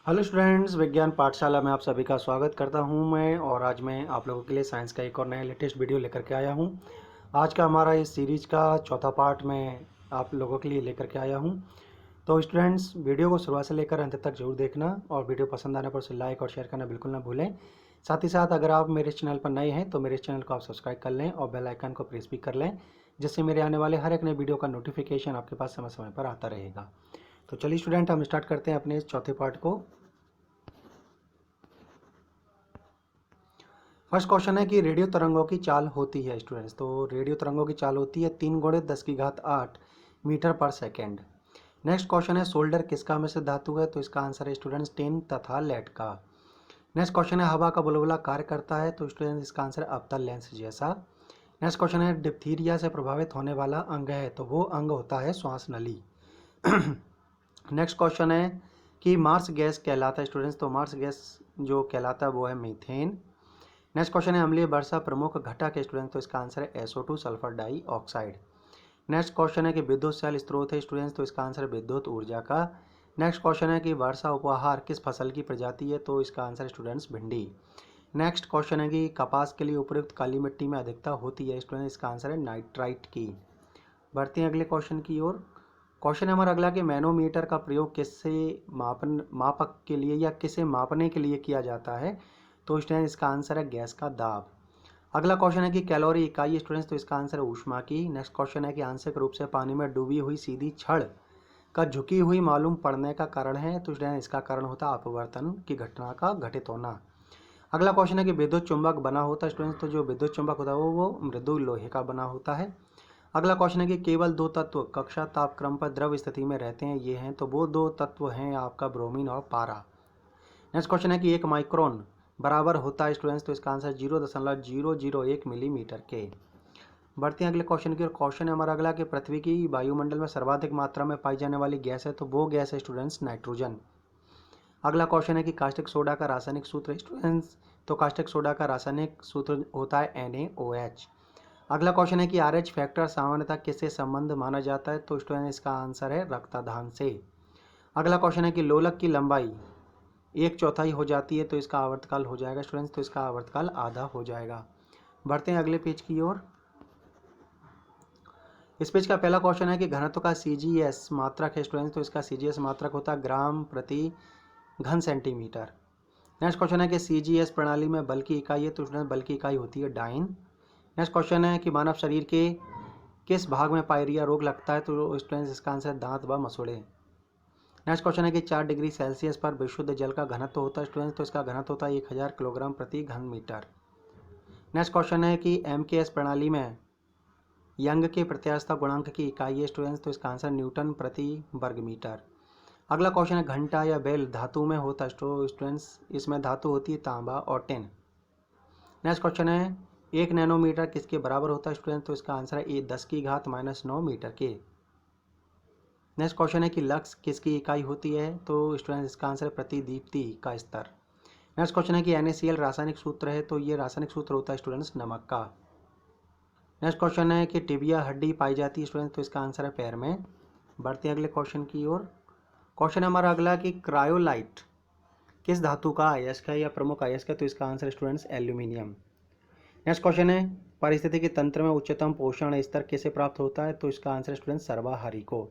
Hello students, विज्ञान पाठशाला में आप सभी का स्वागत करता हूं मैं। और आज मैं आप लोगों के लिए साइंस का एक और नया लेटेस्ट वीडियो लेकर के आया हूं। आज का हमारा इस सीरीज का चौथा पार्ट मैं आप लोगों के लिए लेकर के आया हूं। तो स्टूडेंट्स, वीडियो को शुरुआत से लेकर अंत तक जरूर देखना और वीडियो पसंद आने पर उसे लाइक और शेयर करना बिल्कुल ना भूलें। साथ ही साथ अगर आप मेरे चैनल पर नए हैं तो मेरे चैनल को आप सब्सक्राइब कर लें और बेल आइकन को प्रेस भी कर लें, जिससे मेरे आने वाले हर एक नए वीडियो का नोटिफिकेशन आपके पास समय समय पर आता रहेगा। तो चलिए स्टूडेंट, हम स्टार्ट करते हैं अपने इस चौथे पार्ट को। फर्स्ट क्वेश्चन है कि रेडियो तरंगों की चाल होती है स्टूडेंट्स। तो रेडियो तरंगों की चाल होती है 3 × 10⁸ मीटर पर सेकेंड। नेक्स्ट क्वेश्चन है सोल्डर किसका मिश्र धातु है। तो इसका आंसर है स्टूडेंट्स टिन तथा लेड का। नेक्स्ट क्वेश्चन है हवा का बुलबुला कार्य करता है। तो स्टूडेंट्स इसका आंसर है अवतल लेंस जैसा। नेक्स्ट क्वेश्चन है डिप्थीरिया से प्रभावित होने वाला अंग है। तो वो अंग होता है श्वास नली। नेक्स्ट क्वेश्चन है कि मार्स गैस कहलाता है स्टूडेंट्स। तो मार्स गैस जो कहलाता है वो है मीथेन। नेक्स्ट क्वेश्चन है अम्लीय वर्षा प्रमुख घटक है स्टूडेंट्स। तो इसका आंसर है SO2 sulphur dioxide. Next question है कि विद्युत शैल स्रोत है स्टूडेंट्स। तो इसका आंसर है विद्युत ऊर्जा का। नेक्स्ट क्वेश्चन है कि वर्षा उपहार किस फसल की प्रजाति है। तो इसका आंसर है स्टूडेंट्स भिंडी। नेक्स्ट क्वेश्चन है कि कपास के लिए उपयुक्त काली मिट्टी में अधिकता होती है स्टूडेंट्स। इसका आंसर है नाइट्राइट की। बढ़ते हैं अगले क्वेश्चन की ओर। क्वेश्चन है हमारा अगला कि मैनोमीटर का प्रयोग किससे मापक के लिए या किसे मापने के लिए किया जाता है। तो स्टूडेंट्स इसका आंसर है गैस का दाब। अगला क्वेश्चन है कि कैलोरी इकाई स्टूडेंट्स। तो इसका आंसर है ऊष्मा की। नेक्स्ट क्वेश्चन है कि आंशिक रूप से पानी में डूबी हुई सीधी छड़ का झुकी हुई मालूम पड़ने का कारण है। तो स्टूडेंट इसका कारण होता है अपवर्तन की घटना का घटित होना। अगला क्वेश्चन है कि विद्युत चुंबक बना होता है स्टूडेंट्स। तो जो विद्युत चुंबक होता है वो मृदु लोहे का बना होता है। अगला क्वेश्चन है कि केवल 2 तत्व कक्षा तापक्रम पर द्रव स्थिति में रहते हैं, ये हैं। तो वो 2 तत्व हैं आपका ब्रोमीन और पारा। नेक्स्ट क्वेश्चन है कि 1 माइक्रोन बराबर होता है स्टूडेंट्स। तो इसका आंसर 0.001 मिलीमीटर के। बढ़ते हैं अगले क्वेश्चन की और क्वेश्चन है हमारा अगला कि पृथ्वी की वायुमंडल में सर्वाधिक मात्रा में पाई जाने वाली गैस है। तो वो गैस है स्टूडेंट्स नाइट्रोजन। अगला क्वेश्चन है कि कास्टिक सोडा का रासायनिक सूत्र स्टूडेंट्स। तो कास्टिक सोडा का रासायनिक सूत्र होता है NaOH। अगला क्वेश्चन है कि RH फैक्टर सामान्यतः किससे संबंध माना जाता है। तो स्टूडेंट इसका आंसर है रक्तदान से। अगला क्वेश्चन है कि लोलक की लंबाई 1/4 हो जाती है। तो इसका आवर्तकाल हो जाएगा स्टूडेंट्स। तो इसका आवर्तकाल आधा हो जाएगा। बढ़ते हैं अगले पेज की ओर। इस पेज का पहला क्वेश्चन है कि घनत्व का CGS मात्रक है स्टूडेंट्स। तो इसका CGS मात्रक होता है ग्राम प्रति घन सेंटीमीटर। नेक्स्ट क्वेश्चन है कि CGS प्रणाली में बल की इकाई है। तो स्टूडेंट बल की इकाई होती है डाइन। नेक्स्ट क्वेश्चन है कि मानव शरीर के किस भाग में पायरिया रोग लगता है। तो स्टूडेंट्स इसका आंसर दांत व मसूड़े। नेक्स्ट क्वेश्चन है कि 4 डिग्री सेल्सियस पर विशुद्ध जल का घनत्व होता है स्टूडेंट्स। तो इसका घनत्व होता है 1000 किलोग्राम प्रति घन मीटर। नेक्स्ट क्वेश्चन है कि MKS प्रणाली में यंग के प्रत्यास्थता गुणांक की इकाई है स्टूडेंट्स। तो इसका आंसर न्यूटन प्रति वर्ग मीटर। अगला क्वेश्चन है घंटा या बेल धातु में होता है। तो स्टूडेंट्स इसमें धातु होती है तांबा और टिन। नेक्स्ट क्वेश्चन है 1 नैनोमीटर किसके बराबर होता है स्टूडेंट। तो इसका आंसर है 10⁻⁻⁹ मीटर के। नेक्स्ट क्वेश्चन है कि लक्स किसकी इकाई होती है। तो स्टूडेंट इसका आंसर है प्रति दीप्ति का स्तर। नेक्स्ट क्वेश्चन है कि NaCl रासायनिक सूत्र है। तो ये रासायनिक सूत्र होता है स्टूडेंट्स नमक का। नेक्स्ट क्वेश्चन है कि टिबिया हड्डी पाई जाती है स्टूडेंट्स। तो इसका आंसर है पैर में। बढ़ते हैं अगले क्वेश्चन की ओर। क्वेश्चन है हमारा अगला कि क्रायोलाइट किस धातु का अयस्क है या प्रमुख अयस्क है। तो इसका answer students aluminium. Next question है पारिस्थितिकी तंत्र में उच्चतम पोषण स्तर किसे प्राप्त होता है। तो इसका आंसर स्टूडेंट्स सर्वाहारी को।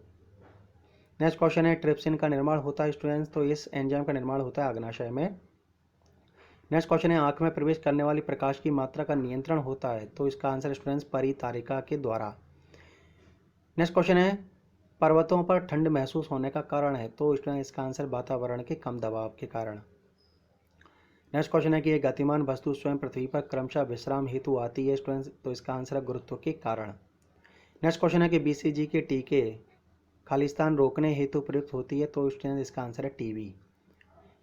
नेक्स्ट क्वेश्चन है ट्रिप्सिन का निर्माण होता है स्टूडेंट्स। तो इस एंजाइम का निर्माण होता है अग्नाशय में। नेक्स्ट क्वेश्चन है आंख में प्रवेश करने वाली प्रकाश की मात्रा का नियंत्रण होता है। तो इसका आंसर स्टूडेंट्स परितारिका के द्वारा। नेक्स्ट क्वेश्चन है पर्वतों पर ठंड महसूस होने का कारण है। तो स्टूडेंट इसका आंसर वातावरण के कम दबाव के कारण। नेक्स्ट क्वेश्चन है कि एक गतिमान वस्तु स्वयं पृथ्वी पर क्रमशः विश्राम हेतु आती है स्टूडेंट्स। तो इसका आंसर है गुरुत्व के कारण। नेक्स्ट क्वेश्चन है कि BCG के टीके खालिस्तान रोकने हेतु प्रयुक्त होती है। तो स्टूडेंट इसका आंसर है TB।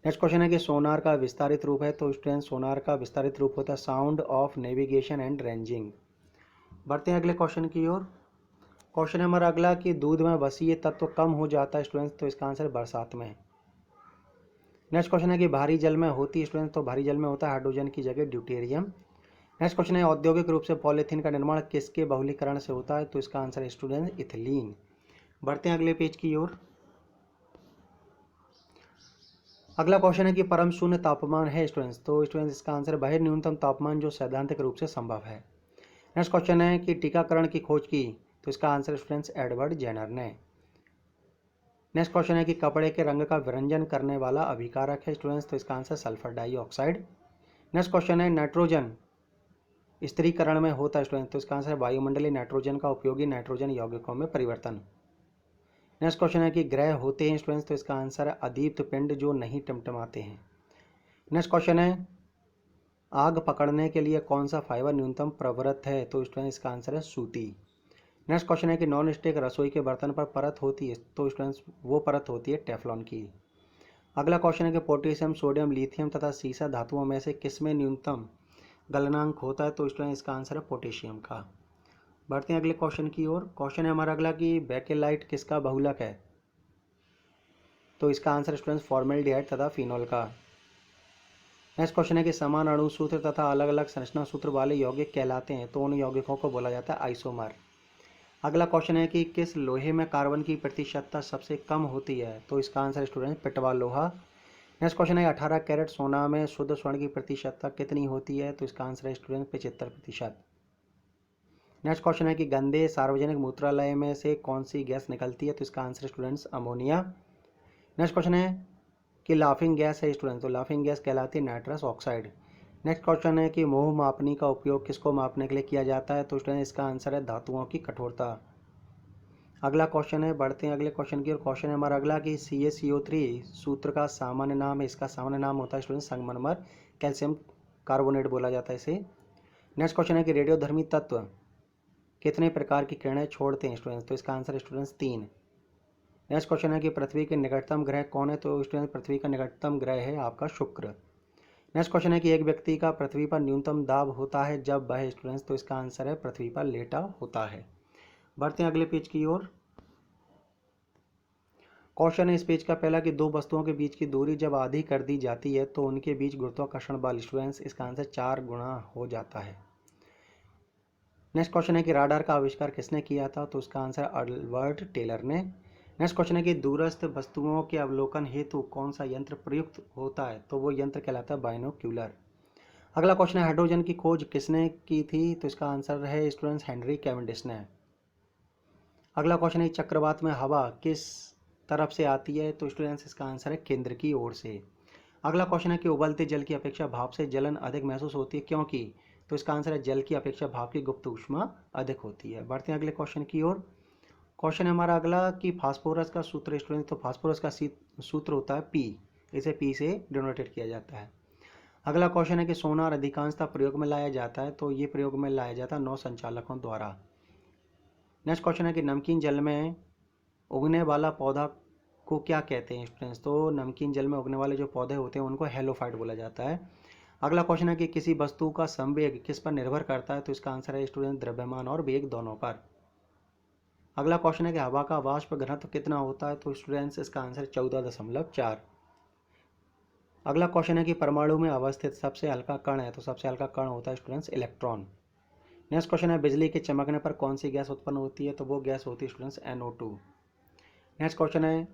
नेक्स्ट क्वेश्चन है कि सोनार का विस्तारित रूप है। तो स्टूडेंट सोनार का विस्तारित रूप होता है sound of navigation and ranging. बढ़ते हैं अगले क्वेश्चन की ओर। क्वेश्चन है हमारा अगला कि दूध में वसीय तत्व कम हो जाता है स्टूडेंट्स। तो इसका आंसर बरसात में। नेक्स्ट क्वेश्चन है कि भारी जल में होती है स्टूडेंट्स। तो भारी जल में होता है हाइड्रोजन की जगह ड्यूटेरियम। नेक्स्ट क्वेश्चन है औद्योगिक रूप से पॉलीथीन का निर्माण किसके बहुलीकरण से होता है। तो इसका आंसर है स्टूडेंट इथिलीन। बढ़ते हैं अगले पेज की ओर। अगला क्वेश्चन है कि परम शून्य तापमान है स्टूडेंट्स, तो स्टूडेंट्स इसका आंसर बाहर न्यूनतम तापमान जो सैद्धांतिक रूप से संभव है। नेक्स्ट क्वेश्चन है कि टीकाकरण की खोज की, तो इसका आंसर स्टूडेंट्स एडवर्ड जेनर ने। नेक्स्ट क्वेश्चन है कि कपड़े के रंग का विरंजन करने वाला अभिकारक है स्टूडेंट्स, तो इसका answer sulphur dioxide. Next question है नाइट्रोजन स्थिरीकरण में होता है स्टूडेंट्स, तो इसका आंसर है वायुमंडलीय नाइट्रोजन का उपयोगी नाइट्रोजन यौगिकों में परिवर्तन। नेक्स्ट क्वेश्चन है कि ग्रह होते हैं स्टूडेंट्स, तो इसका आंसर है अदीप्त पिंड जो नहीं टिमटिमाते हैं। नेक्स्ट क्वेश्चन है आग पकड़ने के लिए कौन सा फाइबर न्यूनतम प्रवृत्त है, तो स्टूडेंट्स इसका आंसर है सूती। नेक्स्ट क्वेश्चन है कि नॉन स्टिक रसोई के बर्तन पर परत होती है, तो स्टूडेंट्स वो परत होती है टेफ्लॉन की। अगला क्वेश्चन है कि पोटेशियम, सोडियम, लिथियम तथा सीसा धातुओं में से किसमें न्यूनतम गलनांक होता है, तो स्टूडेंट इसका आंसर है पोटेशियम का। बढ़ते हैं अगले क्वेश्चन की ओर। क्वेश्चन है हमारा अगला कि बेकेलाइट किसका बहुलक है, तो इसका आंसर स्टूडेंट्स फॉर्मेल्डिहाइड तथा फिनॉल का। नेक्स्ट क्वेश्चन है कि समान अणु सूत्र तथा अलग अलग संरचना सूत्र वाले यौगिक कहलाते हैं, तो उन यौगिकों को बोला जाता है आइसोमर। अगला क्वेश्चन है कि किस लोहे में कार्बन की प्रतिशतता सबसे कम होती है, तो इसका आंसर स्टूडेंट पिटवा लोहा। नेक्स्ट क्वेश्चन है 18 कैरेट सोना में शुद्ध स्वर्ण की प्रतिशतता कितनी होती है, तो इसका आंसर है स्टूडेंट 75%। नेक्स्ट क्वेश्चन है कि गंदे सार्वजनिक मूत्रालय में से कौन सी गैस निकलती है, तो इसका answer students ammonia. Next question है कि लाफिंग गैस है स्टूडेंट, तो लाफिंग गैस कहलाती है नाइट्रस ऑक्साइड। नेक्स्ट क्वेश्चन है कि मोह मापनी का उपयोग किसको मापने के लिए किया जाता है, तो स्टूडेंट इसका आंसर है धातुओं की कठोरता। अगला क्वेश्चन है, बढ़ते हैं अगले क्वेश्चन की और। क्वेश्चन है हमारा अगला कि CaCO3 सूत्र का सामान्य नाम है, इसका सामान्य नाम होता है स्टूडेंट संगमरमर कैल्शियम कार्बोनेट बोला जाता है इसे। नेक्स्ट क्वेश्चन है कि रेडियोधर्मी तत्व कितने प्रकार की किरणें छोड़ते हैं स्टूडेंट्स, तो इसका आंसर है स्टूडेंट्स 3। नेक्स्ट क्वेश्चन है कि पृथ्वी के निकटतम ग्रह कौन है, तो स्टूडेंट पृथ्वी का निकटतम ग्रह है आपका शुक्र। नेक्स्ट क्वेश्चन है कि एक व्यक्ति का पृथ्वी पर न्यूनतम दाब होता है जब वह स्टूडेंट्स, तो इसका आंसर है पृथ्वी पर लेटा होता है। बढ़ते हैं अगले पेज की ओर। क्वेश्चन है इस पेज का पहला कि दो वस्तुओं के बीच की दूरी जब आधी कर दी जाती है तो उनके बीच गुरुत्वाकर्षण बल स्टूडेंट्स, इसका आंसर 4 गुना हो जाता है। नेक्स्ट क्वेश्चन है कि राडार का आविष्कार किसने किया था, तो उसका आंसर अल्बर्ट टेलर ने। नेक्स्ट क्वेश्चन है कि दूरस्थ वस्तुओं के अवलोकन हेतु कौन सा यंत्र प्रयुक्त होता है, तो वो यंत्र कहलाता है बाइनोक्यूलर। अगला क्वेश्चन है हाइड्रोजन की खोज किसने की थी, तो इसका आंसर है स्टूडेंट्स हेनरी कैवेंडिश ने। अगला क्वेश्चन है चक्रवात में हवा किस तरफ से आती है, तो स्टूडेंट्स इसका आंसर है केंद्र की ओर से। अगला क्वेश्चन है कि उबलते जल की अपेक्षा भाप से जलन अधिक महसूस होती है क्योंकि, तो इसका आंसर है जल की अपेक्षा भाप की गुप्त ऊष्मा अधिक होती है। बढ़ते हैं अगले क्वेश्चन की ओर। क्वेश्चन है हमारा अगला कि फास्फोरस का सूत्र स्टूडेंट, तो फास्फोरस का सूत्र होता है P, इसे P से डिनोटेड किया जाता है। अगला क्वेश्चन है कि सोनार अधिकांशतः प्रयोग में लाया जाता है, तो ये प्रयोग में लाया जाता है 9 संचालकों द्वारा। नेक्स्ट क्वेश्चन है कि नमकीन जल में उगने वाला पौधा को क्या कहते हैं स्टूडेंट्स, तो नमकीन जल में उगने वाले जो पौधे होते हैं उनको हेलोफाइट बोला जाता है। अगला क्वेश्चन है कि किसी वस्तु का संवेग किस पर निर्भर करता है, तो इसका आंसर है स्टूडेंट द्रव्यमान और वेग दोनों पर। अगला क्वेश्चन है कि हवा का वाष्प घनत्व कितना होता है, तो स्टूडेंट्स इसका आंसर 14.4। अगला क्वेश्चन है कि परमाणु में अवस्थित सबसे हल्का कण है, तो सबसे हल्का कण होता है स्टूडेंट्स इलेक्ट्रॉन। नेक्स्ट क्वेश्चन है बिजली के चमकने पर कौन सी गैस उत्पन्न होती है, तो वो गैस होती है स्टूडेंट्स NO2। नेक्स्ट क्वेश्चन है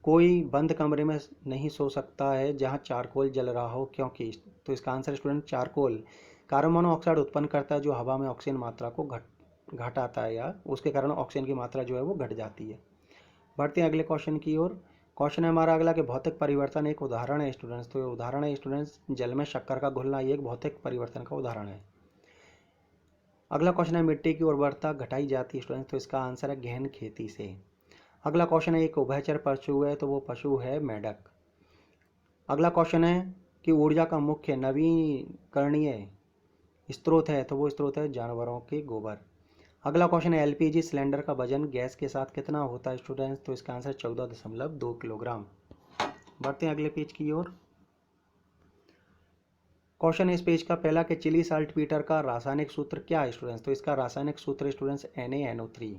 कोई बंद कमरे में नहीं सो सकता है जहां चारकोल जल रहा हो क्योंकि, तो इसका answer student charcoal carbon monoxide उत्पन्न करता है जो हवा में ऑक्सीजन मात्रा को घटाता है या उसके कारण ऑक्सीजन की मात्रा जो है वो घट जाती है। बढ़ते हैं अगले क्वेश्चन की ओर। क्वेश्चन है हमारा अगला कि भौतिक परिवर्तन एक उदाहरण है स्टूडेंट्स, तो उदाहरण है स्टूडेंट्स जल में शक्कर का घुलना, ये एक भौतिक परिवर्तन का उदाहरण है। अगला क्वेश्चन है मिट्टी की उर्वरता घटाई जाती है स्टूडेंट्स, तो इसका आंसर है गहन खेती से। अगला क्वेश्चन है एक उभयचर पशु है, तो वो पशु है मेंढक। अगला क्वेश्चन है कि ऊर्जा का मुख्य नवीकरणीय स्रोत है, तो वो स्रोत है जानवरों के गोबर। अगला क्वेश्चन है LPG सिलेंडर का वजन गैस के साथ कितना होता है स्टूडेंट्स, तो इसका आंसर 14.2 किलोग्राम। बढ़ते हैं अगले पेज की ओर। क्वेश्चन है इस पेज का पहला कि चिली साल्ट पीटर का रासायनिक सूत्र क्या है स्टूडेंट्स, तो इसका रासायनिक सूत्र स्टूडेंट्स NaNO3।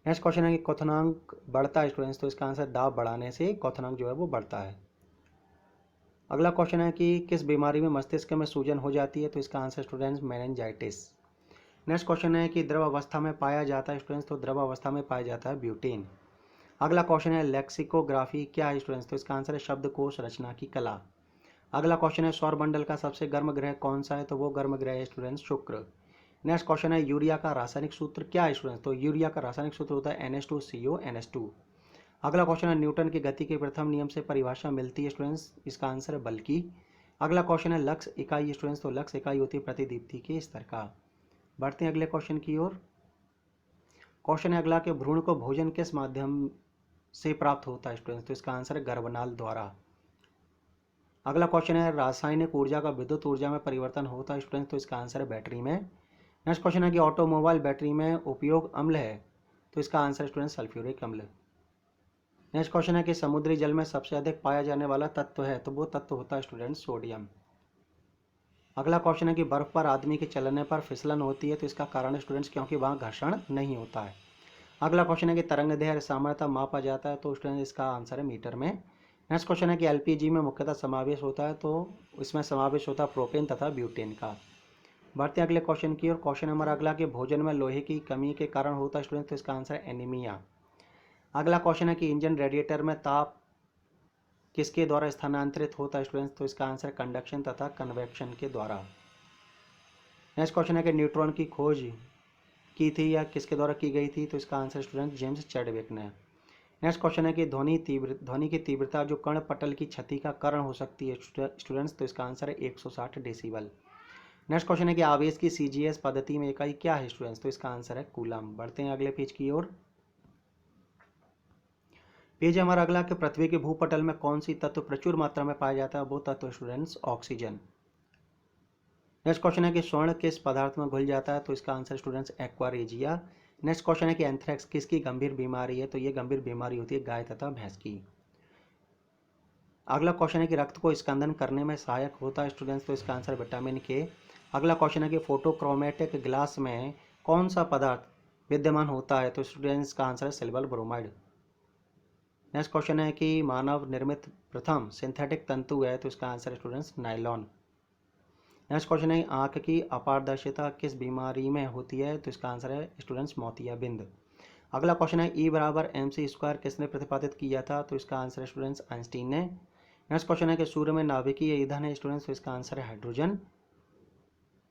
नेक्स्ट क्वेश्चन है कि क्वथनांक बढ़ता है स्टूडेंट्स, तो इसका आंसर दाब बढ़ाने से क्वथनांक जो है वो बढ़ता है। अगला क्वेश्चन है कि किस बीमारी में मस्तिष्क में सूजन हो जाती है, तो इसका answer students meningitis. Next question है कि द्रव अवस्था में पाया जाता है स्टूडेंट्स, तो द्रव अवस्था में पाया जाता है ब्यूटेन। अगला क्वेश्चन है लेक्सिकोग्राफी क्या है स्टूडेंट्स, तो इसका आंसर है शब्दकोश रचना की कला। अगला क्वेश्चन है सौरमंडल का सबसे गर्म ग्रह कौन सा है, तो वो गर्म ग्रह है स्टूडेंट्स शुक्र। नेक्स्ट क्वेश्चन है यूरिया का रासायनिक सूत्र क्या है स्टूडेंट्स, तो यूरिया का रासायनिक सूत्र होता है NH2CO NH2। अगला क्वेश्चन है न्यूटन की गति के प्रथम नियम से परिभाषा मिलती है स्टूडेंट्स, इसका आंसर है बल की। अगला क्वेश्चन है लक्स इकाई स्टूडेंट्स, तो लक्स इकाई होती है प्रतिदीप्ति के स्तर का। बढ़ते हैं अगले क्वेश्चन की ओर। क्वेश्चन है अगला कि भ्रूण को भोजन किस माध्यम से प्राप्त होता है स्टूडेंट्स, तो इसका आंसर है गर्भनाल द्वारा। अगला क्वेश्चन है रासायनिक ऊर्जा का विद्युत ऊर्जा में परिवर्तन होता है स्टूडेंट्स, तो इसका आंसर है बैटरी में। नेक्स्ट क्वेश्चन है कि ऑटोमोबाइल बैटरी में उपयोग अम्ल है, तो इसका आंसर स्टूडेंट सल्फ्यूरिक अम्ल। नेक्स्ट क्वेश्चन है कि समुद्री जल में सबसे अधिक पाया जाने वाला तत्व है, तो वो तत्व होता है स्टूडेंट सोडियम। अगला क्वेश्चन है कि बर्फ पर आदमी के चलने पर फिसलन होती है, तो इसका कारण स्टूडेंट्स क्योंकि वहाँ घर्षण नहीं होता है। अगला क्वेश्चन है कि तरंग दैर्घ्य सामान्यतः मापा जाता है, तो स्टूडेंट इसका आंसर है मीटर में। नेक्स्ट क्वेश्चन है कि LPG में मुख्यतः समावेश होता है, तो इसमें समावेश होता है प्रोपेन तथा ब्यूटेन का। बढ़ते हैं अगले क्वेश्चन की और क्वेश्चन हमारा अगला कि भोजन में लोहे की कमी के कारण होता है स्टूडेंट, तो इसका आंसर है एनीमिया। अगला क्वेश्चन है कि इंजन रेडिएटर में ताप किसके द्वारा स्थानांतरित होता है स्टूडेंट्स, तो इसका आंसर कंडक्शन तथा कन्वेक्शन के द्वारा। नेक्स्ट क्वेश्चन है कि न्यूट्रॉन की खोज की थी या किसके द्वारा की गई थी, तो इसका आंसर स्टूडेंट जेम्स चैडविक ने। नेक्स्ट क्वेश्चन है कि ध्वनि की तीव्रता जो कर्ण पटल की क्षति का कारण हो सकती है स्टूडेंट्स, तो इसका आंसर है 160 डेसिबल। नेक्स्ट क्वेश्चन है कि आवेश की CGS पद्धति में इकाई क्या है स्टूडेंट्स, तो इसका आंसर है कूलम। बढ़ते हैं अगले पेज की ओर। पेज हमारा अगला कि पृथ्वी के भूपटल में कौन सी तत्व प्रचुर मात्रा में पाया जाता है, वो तत्व स्टूडेंट्स ऑक्सीजन। नेक्स्ट क्वेश्चन है कि स्वर्ण किस पदार्थ में घुल जाता है, तो इसका answer students aqua regia. Next question है कि एंथ्रेक्स किसकी गंभीर बीमारी है, तो ये गंभीर बीमारी होती है गाय तथा भैंस की। अगला क्वेश्चन है कि रक्त को स्कंदन करने में सहायक होता है स्टूडेंट्स, तो इसका आंसर विटामिन के। अगला क्वेश्चन है कि फोटोक्रोमेटिक ग्लास में कौन सा पदार्थ विद्यमान होता है, तो स्टूडेंट्स का आंसर है सिल्वर ब्रोमाइड। नेक्स्ट क्वेश्चन है कि मानव निर्मित प्रथम सिंथेटिक तंतु है, तो इसका आंसर है स्टूडेंट्स नायलॉन। नेक्स्ट क्वेश्चन है आंख की अपारदर्शिता किस बीमारी में होती है, तो इसका आंसर है स्टूडेंट्स मोतियाबिंद। अगला क्वेश्चन है E=mc² किसने प्रतिपादित किया था, तो इसका आंसर है स्टूडेंट्स आइंस्टीन ने। नेक्स्ट क्वेश्चन है कि सूर्य में नाभिकीय ईंधन है स्टूडेंट्स, तो इसका आंसर है हाइड्रोजन।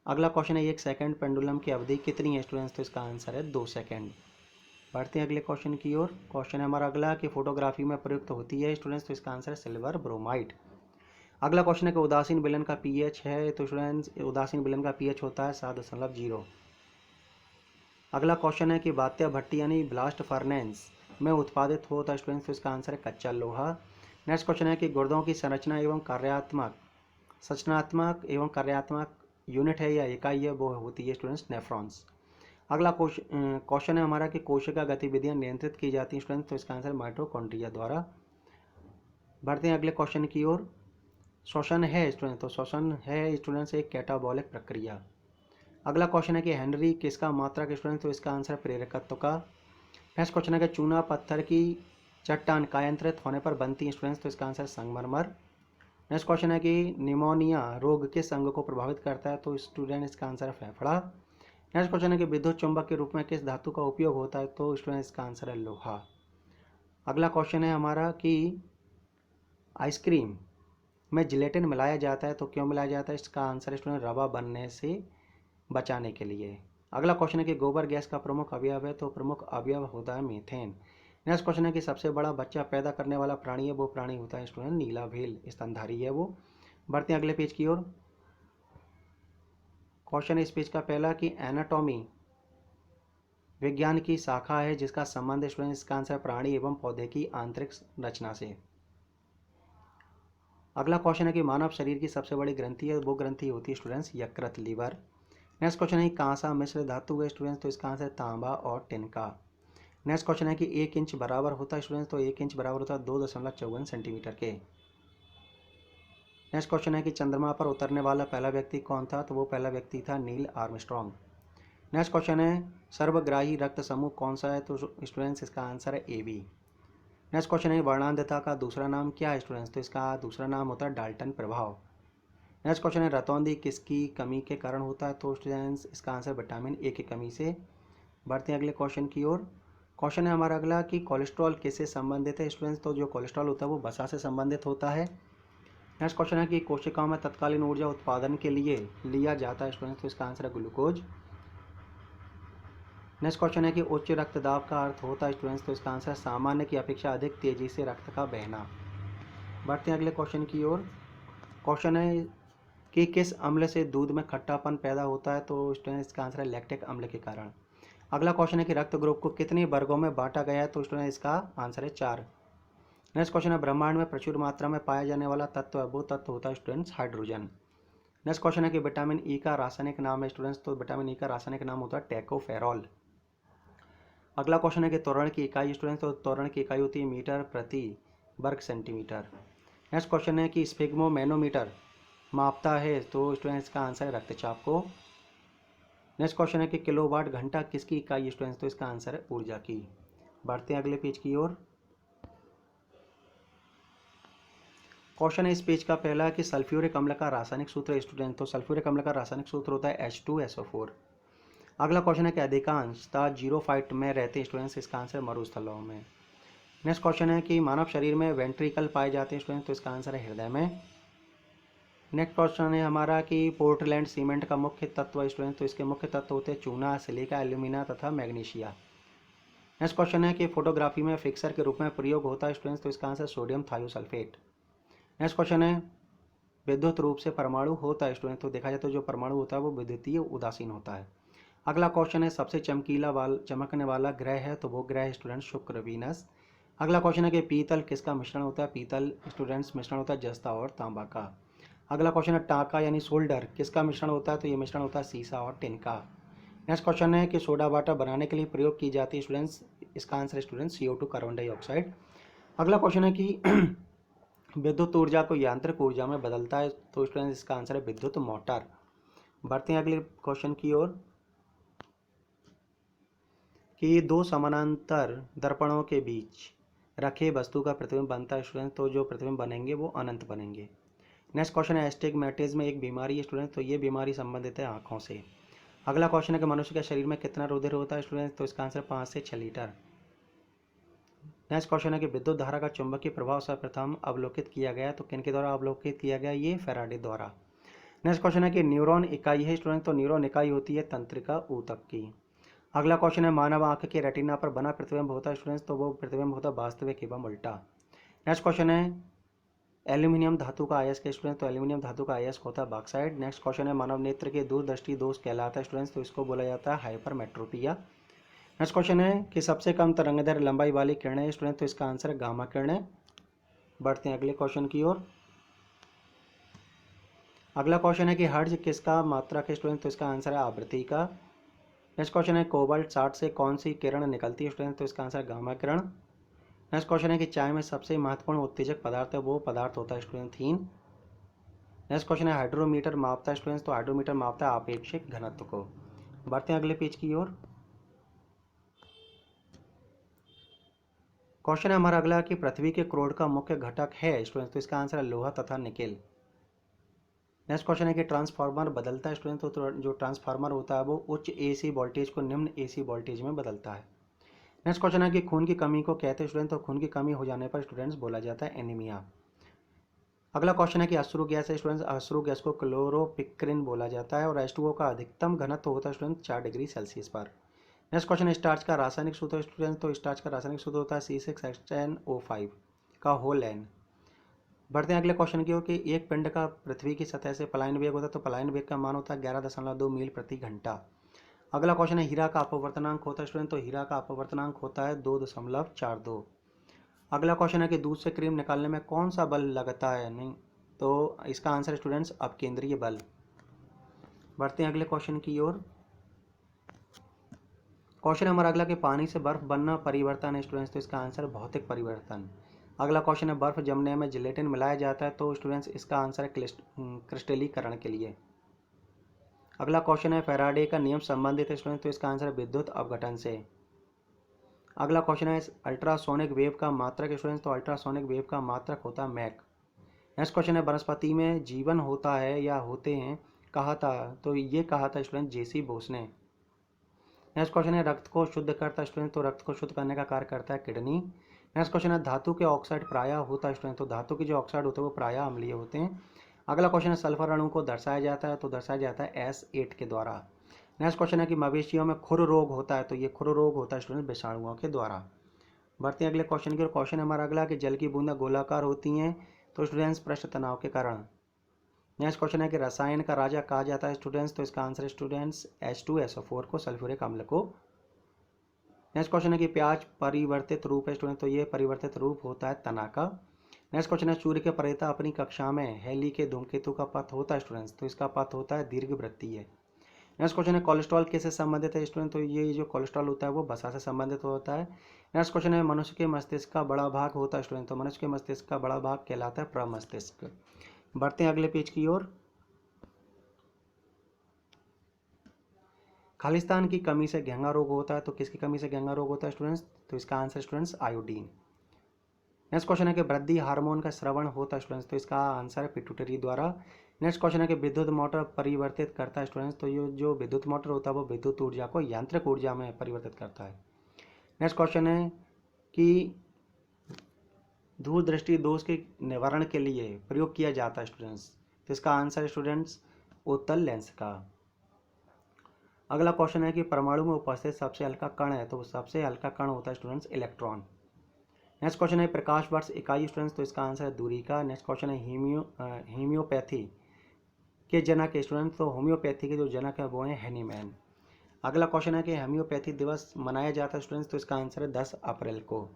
अगला क्वेश्चन है 1 सेकंड पेंडुलम की अवधि कितनी है स्टूडेंट्स, तो इसका आंसर है 2 सेकंड। बढ़ते हैं अगले क्वेश्चन की ओर। क्वेश्चन है हमारा अगला कि फोटोग्राफी में प्रयुक्त होती है स्टूडेंट्स, तो इसका आंसर है सिल्वर ब्रोमाइड। अगला क्वेश्चन है कि उदासीन विलयन का pH है, तो स्टूडेंट्स उदासीन विलयन का pH होता है 7.0। अगला क्वेश्चन है कि बात्या भट्टी यानी ब्लास्ट फर्नेस में उत्पादित होता है स्टूडेंट्स, तो इसका आंसर है कच्चा लोहा। नेक्स्ट क्वेश्चन है कि गुर्दों की संरचनात्मक एवं कार्यात्मक यूनिट है या इकाई है, वो होती है स्टूडेंट्स नेफ्रॉन्स। अगला क्वेश्चन है हमारा कि कोशिका गतिविधियां नियंत्रित की जाती हैं स्टूडेंट्स, तो इसका आंसर माइटोकॉन्ड्रिया द्वारा। बढ़ते हैं अगले क्वेश्चन की ओर। श्वसन है स्टूडेंट्स, तो श्वसन है स्टूडेंट्स एक कैटाबॉलिक प्रक्रिया। अगला क्वेश्चन है कि हेनरी किसका मात्रक स्टूडेंट्स, तो इसका आंसर प्रेरकत्व का। नेक्स्ट क्वेश्चन है कि चूना पत्थर की चट्टान कायांतरित होने पर बनती है स्टूडेंट्स, तो इसका आंसर संगमरमर। नेक्स्ट क्वेश्चन है कि निमोनिया रोग किस अंग को प्रभावित करता है, तो स्टूडेंट इसका आंसर है फेफड़ा। नेक्स्ट क्वेश्चन है कि विद्युत चुंबक के रूप में किस धातु का उपयोग होता है, तो स्टूडेंट इसका आंसर है लोहा। अगला क्वेश्चन है हमारा कि आइसक्रीम में जिलेटिन मिलाया जाता है, तो क्यों मिलाया जाता है, इसका आंसर है स्टूडेंट रवा बनने से बचाने के लिए। अगला क्वेश्चन है कि गोबर गैस का प्रमुख अवयव है, तो प्रमुख अवयव होता है मीथेन। नेक्स्ट क्वेश्चन है कि सबसे बड़ा बच्चा पैदा करने वाला प्राणी है, वो प्राणी होता है स्टूडेंट नीला व्हेल, स्तनधारी है वो। बढ़ते हैं अगले पेज की ओर। क्वेश्चन है इस पेज का पहला कि एनाटॉमी विज्ञान की शाखा है जिसका संबंध स्टूडेंट, इसका आंसर प्राणी एवं पौधे की आंतरिक रचना से। अगला क्वेश्चन है कि मानव शरीर की सबसे बड़ी ग्रंथि है, वो ग्रंथि होती है स्टूडेंट्स यकृत लीवर। नेक्स्ट क्वेश्चन है कांसा मिश्र धातु है स्टूडेंट्स, तो इसका आंसर तांबा और टिन का। नेक्स्ट क्वेश्चन है कि 1 इंच बराबर होता है स्टूडेंट्स, तो 1 इंच बराबर होता है 2.54 सेंटीमीटर के। नेक्स्ट क्वेश्चन है कि चंद्रमा पर उतरने वाला पहला व्यक्ति कौन था, तो वो पहला व्यक्ति था नील आर्मस्ट्रॉन्ग। नेक्स्ट क्वेश्चन है सर्वग्राही रक्त समूह कौन सा है, तो स्टूडेंट्स इसका आंसर है AB। नेक्स्ट क्वेश्चन है वर्णांधता का दूसरा नाम क्या है स्टूडेंट्स, तो इसका दूसरा नाम होता है डाल्टन प्रभाव। नेक्स्ट क्वेश्चन है रतौंधी किसकी कमी के कारण होता है, तो स्टूडेंट्स इसका आंसर विटामिन A की कमी से। बढ़ते हैं अगले क्वेश्चन की ओर। क्वेश्चन है हमारा अगला कि कोलेस्ट्रॉल किससे संबंधित है स्टूडेंट्स, तो जो कोलेस्ट्रॉल होता है वो वसा से संबंधित होता है। नेक्स्ट क्वेश्चन है कि कोशिकाओं में तत्कालीन ऊर्जा उत्पादन के लिए लिया जाता है स्टूडेंट्स, तो इसका आंसर है ग्लूकोज। नेक्स्ट क्वेश्चन है कि उच्च रक्तदाब का अर्थ होता है स्टूडेंट्स, तो इसका आंसर सामान्य की अपेक्षा अधिक तेजी से रक्त का बहना। बढ़ते हैं अगले क्वेश्चन की ओर। क्वेश्चन है कि किस अम्ल से दूध में खट्टापन पैदा होता है, तो स्टूडेंट इसका आंसर है लैक्टिक अम्ल के कारण। अगला क्वेश्चन है कि रक्त ग्रुप को कितने वर्गों में बांटा गया है, तो स्टूडेंट इसका आंसर है 4। नेक्स्ट क्वेश्चन है ब्रह्मांड में प्रचुर मात्रा में पाया जाने वाला तत्व है, वो तत्व होता है स्टूडेंट्स हाइड्रोजन। नेक्स्ट क्वेश्चन है कि विटामिन ई का रासायनिक नाम है स्टूडेंट्स, तो विटामिन ई का रासायनिक नाम होता है टेकोफेरॉल। अगला क्वेश्चन है कि त्वरण की इकाई स्टूडेंट्स, तो त्वरण की इकाई होती है मीटर प्रति वर्ग सेंटीमीटर। नेक्स्ट क्वेश्चन है कि स्फिग्मोमैनोमीटर मापता है, तो स्टूडेंट्स इसका आंसर है रक्तचाप को। नेक्स्ट क्वेश्चन है कि किलोवाट घंटा किसकी इकाई है स्टूडेंट्स, तो इसका आंसर है ऊर्जा की। बढ़ते हैं अगले पेज की ओर। क्वेश्चन है इस पेज का पहला कि सल्फ्यूरिक अम्ल का रासायनिक सूत्र है स्टूडेंट, तो सल्फ्यूरिक अम्ल का रासायनिक सूत्र होता है H2SO4। अगला क्वेश्चन है कि अधिकांशतः जीरोफाइट में रहते हैं स्टूडेंट्स, इसका आंसर मरुस्थलों में। नेक्स्ट क्वेश्चन है कि मानव शरीर में वेंट्रिकल पाए जाते हैं स्टूडेंट, तो इसका आंसर है हृदय में। नेक्स्ट क्वेश्चन है हमारा कि पोर्टलैंड सीमेंट का मुख्य तत्व है स्टूडेंट, तो इसके मुख्य तत्व होते हैं चूना, सिलिका, एल्यूमिना तथा मैग्नीशिया। नेक्स्ट क्वेश्चन है कि फोटोग्राफी में फिक्सर के रूप में प्रयोग होता है स्टूडेंट्स, तो इसका answer sodium thiosulphate. Next question है विद्युत रूप से परमाणु होता है स्टूडेंट, तो देखा जाए तो जो परमाणु होता है वो विद्युतीय उदासीन होता है। अगला क्वेश्चन है सबसे चमकने वाला ग्रह है, तो वो ग्रह है स्टूडेंट शुक्र वीनस। अगला क्वेश्चन है कि पीतल किसका मिश्रण होता है, पीतल स्टूडेंट्स मिश्रण होता है जस्ता और तांबा का। अगला क्वेश्चन है टाका यानी सोल्डर किसका मिश्रण होता है, तो ये मिश्रण होता है सीसा और टिन का। नेक्स्ट क्वेश्चन है कि सोडा वाटर बनाने के लिए प्रयोग की जाती है स्टूडेंट्स, इसका आंसर है स्टूडेंट CO2 कार्बन डाइऑक्साइड। अगला क्वेश्चन है कि विद्युत ऊर्जा को यांत्रिक ऊर्जा में बदलता है, तो स्टूडेंट इसका आंसर है विद्युत मोटर। बढ़ते हैं अगले क्वेश्चन की ओर कि दो समानांतर दर्पणों के बीच रखे वस्तु का प्रतिबिंब बनता है स्टूडेंट, तो जो प्रतिबिंब बनेंगे वो अनंत बनेंगे। नेक्स्ट क्वेश्चन है एस्टिग्मेटिज्म एक बीमारी है स्टूडेंट, तो ये बीमारी संबंधित है आँखों से। अगला क्वेश्चन है कि मनुष्य के शरीर में कितना रुधिर होता है स्टूडेंट, तो इसका आंसर 5 से 6 लीटर। नेक्स्ट क्वेश्चन है कि विद्युत धारा का चुंबकीय प्रभाव सर्वप्रथम अवलोकित किया गया, तो किनके द्वारा अवलोकित किया गया, ये फैराडे द्वारा। नेक्स्ट क्वेश्चन है कि न्यूरॉन इकाई है स्टूडेंट, तो न्यूरॉन इकाई होती है तंत्रिका ऊतक की। अगला क्वेश्चन है मानव आंख के रेटिना पर बना प्रतिबिंब होता है स्टूडेंट्स, तो वो प्रतिबिंब होता है वास्तविक एवं उल्टा। नेक्स्ट क्वेश्चन है एल्यूमिनियम धातु का अयस्क स्टूडेंट, तो एल्यूमिनियम धातु का अयस्क होता है बॉक्साइड। नेक्स्ट क्वेश्चन है मानव नेत्र के दूरदृष्टि दोष कहलाता है स्टूडेंट्स, तो इसको बोला जाता है हाइपरमेट्रोपिया। नेक्स्ट क्वेश्चन है कि सबसे कम तरंगदैर्घ्य लंबाई वाली किरणें स्टूडेंट, तो इसका आंसर है गामा किरणें। बढ़ते हैं अगले क्वेश्चन की ओर। अगला क्वेश्चन है कि हर्ट्ज किसका मात्रक है स्टूडेंट, तो इसका आंसर है आवृत्ति का। नेक्स्ट क्वेश्चन है कोबाल्ट 60 से कौन सी किरण निकलती है स्टूडेंट, तो इसका आंसर है गामा किरण। नेक्स्ट क्वेश्चन है कि चाय में सबसे महत्वपूर्ण उत्तेजक पदार्थ है, वो पदार्थ होता है स्टूडेंट थीन। नेक्स्ट क्वेश्चन है हाइड्रोमीटर मापता है स्टूडेंट्स, तो हाइड्रोमीटर मापता है आपेक्षिक घनत्व को। बढ़ते हैं अगले पेज की ओर। क्वेश्चन है हमारा अगला कि पृथ्वी के क्रोड का मुख्य घटक है स्टूडेंट्स, तो इसका आंसर है लोहा तथा निकेल। नेक्स्ट क्वेश्चन है कि ट्रांसफार्मर बदलता है स्टूडेंट, तो जो ट्रांसफार्मर होता है वो उच्च AC वोल्टेज को निम्न AC वोल्टेज में बदलता है। नेक्स्ट क्वेश्चन है कि खून की कमी को कहते हैं स्टूडेंट, तो खून की कमी हो जाने पर स्टूडेंट्स बोला जाता है एनीमिया। अगला क्वेश्चन है कि अश्रु गैस है स्टूडेंट्स, अश्रु गैस को क्लोरोपिक्रिन बोला जाता है और H2O का अधिकतम घनत्व होता है स्टूडेंट 4 डिग्री सेल्सियस पर। नेक्स्ट क्वेश्चन है स्टार्च का रासायनिक सूत्र है स्टूडेंट, तो स्टार्च का रासायनिक सूत्र होता है C6H10O5 का होल एन। बढ़ते हैं अगले क्वेश्चन की ओर कि एक पिंड का पृथ्वी की सतह से पलायन वेग होता है, तो पलायन वेग का मान होता है 11.2 मील प्रति घंटा। अगला क्वेश्चन है हीरा का अपवर्तनांक होता है स्टूडेंट, तो हीरा का अपवर्तनांक होता है 2.42। अगला क्वेश्चन है कि दूध से क्रीम निकालने में कौन सा बल लगता है, नहीं तो इसका आंसर स्टूडेंट्स अपकेंद्रीय बल। बढ़ते हैं अगले क्वेश्चन की ओर। क्वेश्चन हमारा अगला कि पानी से बर्फ बनना परिवर्तन है स्टूडेंट्स, तो इसका आंसर भौतिक परिवर्तन। अगला क्वेश्चन है बर्फ जमने में जिलेटिन मिलाया जाता है, तो स्टूडेंट्स इसका आंसर है क्रिस्टलीकरण के लिए। अगला क्वेश्चन है फैराडे का नियम संबंधित है स्टूडेंट, तो इसका आंसर है विद्युत अपघटन से। अगला क्वेश्चन है अल्ट्रासोनिक वेव का मात्रक स्टूडेंट्स, तो अल्ट्रासोनिक वेव का मात्रक होता है मैक। नेक्स्ट क्वेश्चन है वनस्पति में जीवन होता है या होते हैं कहा था, तो ये कहा था स्टूडेंट JC बोस ने। नेक्स्ट क्वेश्चन है रक्त को शुद्ध करता है स्टूडेंट, तो रक्त को शुद्ध करने का कार्य करता है किडनी। नेक्स्ट क्वेश्चन है धातु के ऑक्साइड प्रायः होता है स्टूडेंट, तो धातु के जो ऑक्साइड होते हैं वो प्रायः अम्लीय होते हैं। अगला क्वेश्चन है सल्फर अणु को दर्शाया जाता है, तो दर्शाया जाता है S8 के द्वारा। नेक्स्ट क्वेश्चन है कि मवेशियों में खुर रोग होता है, तो ये खुर रोग होता है स्टूडेंट विषाणुओं के द्वारा। बढ़ते हैं अगले क्वेश्चन की। और क्वेश्चन हमारा अगला कि जल की बूंदा गोलाकार होती हैं, तो स्टूडेंट्स पृष्ठ तनाव के कारण। नेक्स्ट क्वेश्चन है कि रसायन का राजा कहा जाता है स्टूडेंट्स, तो इसका आंसर है स्टूडेंट्स H2SO4 को, सल्फ्यूरिक अम्ल को। नेक्स्ट क्वेश्चन है कि प्याज परिवर्तित रूप है स्टूडेंट, तो ये परिवर्तित रूप होता है तना का। नेक्स्ट क्वेश्चन है सूर्य के प्रेता अपनी कक्षा में हेली के धूमकेतु का पथ होता है स्टूडेंट्स, तो इसका पथ होता है दीर्घवृत्तीय। नेक्स्ट क्वेश्चन है कोलेस्ट्रॉल किससे संबंधित है स्टूडेंट, तो ये जो कोलेस्ट्रॉल होता है वो वसा से संबंधित होता है। नेक्स्ट क्वेश्चन है मनुष्य के मस्तिष्क का बड़ा भाग होता है स्टूडेंट, तो मनुष्य के मस्तिष्क का बड़ा भाग कहलाता है प्रमस्तिष्क। बढ़ते हैं अगले पेज की ओर। खालिस्तान की कमी से घेंगा रोग होता है, तो किसकी कमी से घेंगा रोग होता है स्टूडेंट्स, तो इसका answer students iodine. Next question है कि वृद्धि हार्मोन का स्रवण होता है स्टूडेंट्स, तो इसका आंसर है पिट्यूटरी द्वारा। नेक्स्ट क्वेश्चन है कि विद्युत मोटर परिवर्तित करता है स्टूडेंट्स, तो ये जो विद्युत मोटर होता है वो विद्युत ऊर्जा को यांत्रिक ऊर्जा में परिवर्तित करता है। नेक्स्ट क्वेश्चन है कि दूरदृष्टि दोष के निवारण के लिए प्रयोग किया जाता है स्टूडेंट्स, तो इसका आंसर है स्टूडेंट्स उत्तल लेंस का। अगला क्वेश्चन है कि परमाणु में उपस्थित सबसे हल्का कण है, तो सबसे हल्का कण होता है स्टूडेंट्स इलेक्ट्रॉन। नेक्स्ट क्वेश्चन है प्रकाश वर्ष इकाई स्टूडेंट्स, तो इसका आंसर है दूरी का। नेक्स्ट क्वेश्चन है होम्योपैथी के जनक स्टूडेंट, तो होम्योपैथी के जो जनक है वो हैं हैनीमैन। अगला क्वेश्चन है कि होम्योपैथी दिवस मनाया जाता है स्टूडेंट्स, तो इसका आंसर है 10 अप्रैल को।